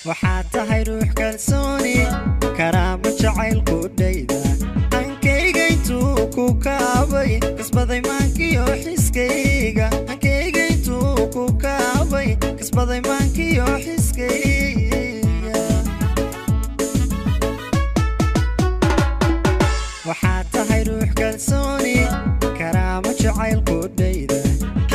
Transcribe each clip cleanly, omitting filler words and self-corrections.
waxaad tahay ruux kalsooni karaamo jacayl qudhayda hankayga intuu ku kaabay kasbaday maankiyo xiskayga hankayga intuu ku kaabay kasbaday maankiyo xiskayga waxaad tahay ruux kalsooni karaamo jacayl qudhayda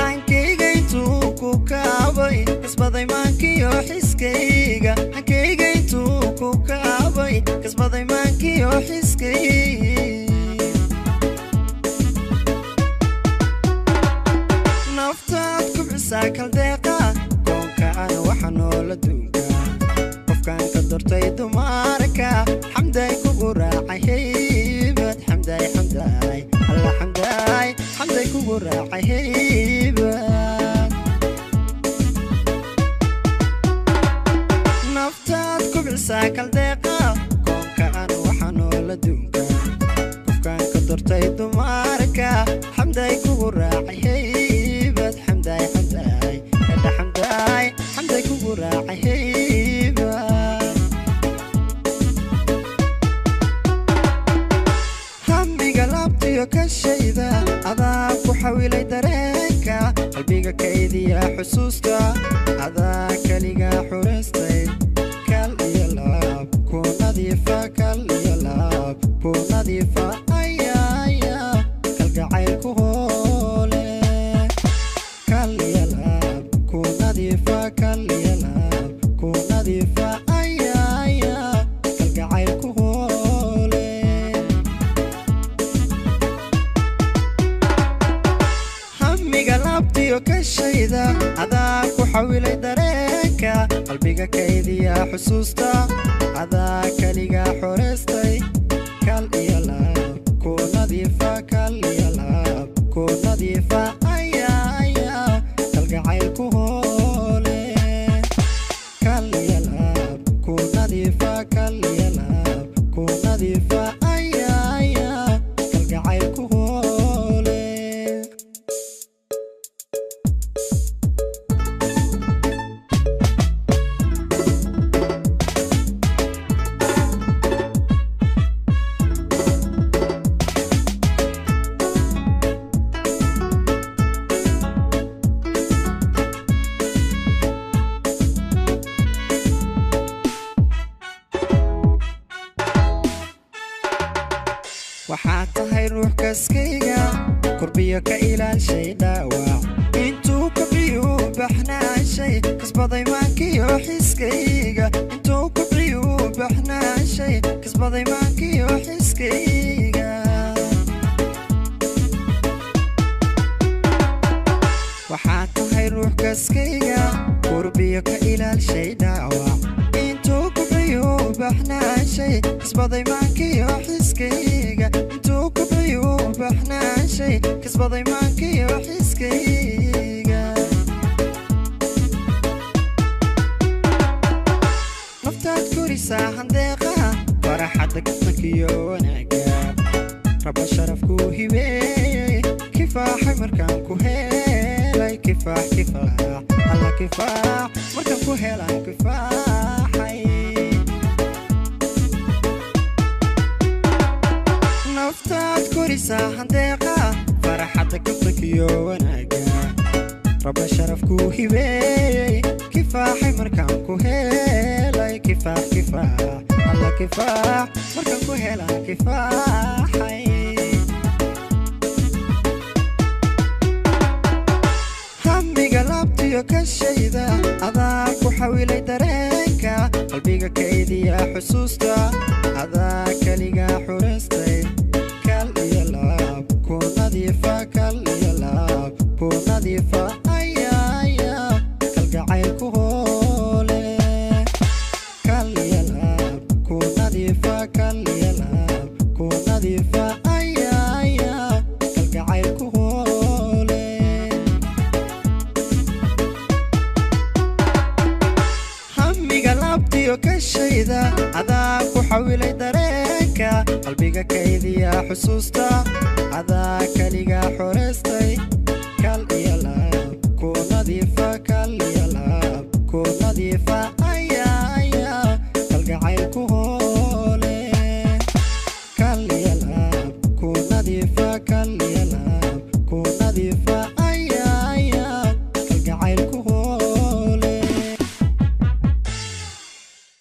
hankayga intuu ku kaabay kasbaday maankiyo xiskayga hankayga intuu ku kaabay kasbaday maankiyo xiskayga naftaad kubcisaa kaldeeqa koonka ana waxa noola duunka qofkaan ka dortay dumarka xamday kugu raacay haybad xamday xamday alla xamday xamday kugu raacay haybad naftaad kubcisaa kaldeeqa koonka ana waxa noola duunka qofkaan ka dortay dumarka xamday kugu raacay haybad xamday xamday alla xamday xamday kugu raacay haybad hamiga laabtiyo ka shayda adaa ku xawilay dareenka qalbiga kaydiya xusuusta adaa kaliga xureystay kal iyo laab ku nadiifa kal iyo laab ku nadiifa ayaya kalgacayl ku hoole kal iyo laab ku nadiifa kal iyo laab ku nadiifa ayaya kalgacayl ku hoole hamiga laabtiyo ka shayda adaa ku xawilay dareenka qalbiga kaydiya xusuusta adaa kaliga xureystay kal iyo laab ku nadiifa kal iyo laab ku nadiifa ayaya kalgacayl ku hoole kal iyo laab ku nadiifa kal iyo laab ku nadiifa ayaya kalgacayl ku hoole waxaad tahay ruux kaskayga kurbiyo ka ilaashay dhaawac intuu kubciyu baxnaashay kasbaday maankiyo xiskayga intuu kubciyu baxnaashay kasbaday maankiyo xiskayga waxaad tahay ruux kaskayga kurbiyo ka ilaashay dhaawac intuu kubciyu baxnaashay kasbaday maankiyo xiskayga intuu kubciyu baxnaashay kasbaday maankiyo xiskayga naftaad korisaa handeeqaha faraxadda kasnankiyo wanaaga raba sharafku hibeeyey kifaaxay markaan ku helay kifaax kifaax alla kifaax markaan ku helaan kifaaxay naftaad korisaa handeeqa faraxadda kasnankiyo wanaaga raba sharafku hibeeyey kifaaxay markaan ku helay kifaax kifaax alla kifaax markaan ku helaan kifaaxay hamiga laabtiyo ka shayda adaa ku xawilay dareenka qalbiga kaydiya xusuusta adaa kaliga xureystay kal iyo laab ku nadiifa kal iyo laab ku nadiifa ayaya kalgacayl ku hoole kal iyo laab ku nadiifa kal iyo laab ku nadiifa ayaya kalgacayl ku hoole hamiga laabtiyo ka shayda adaa ku xawilay dareenka qalbiga kaydiya xusuusta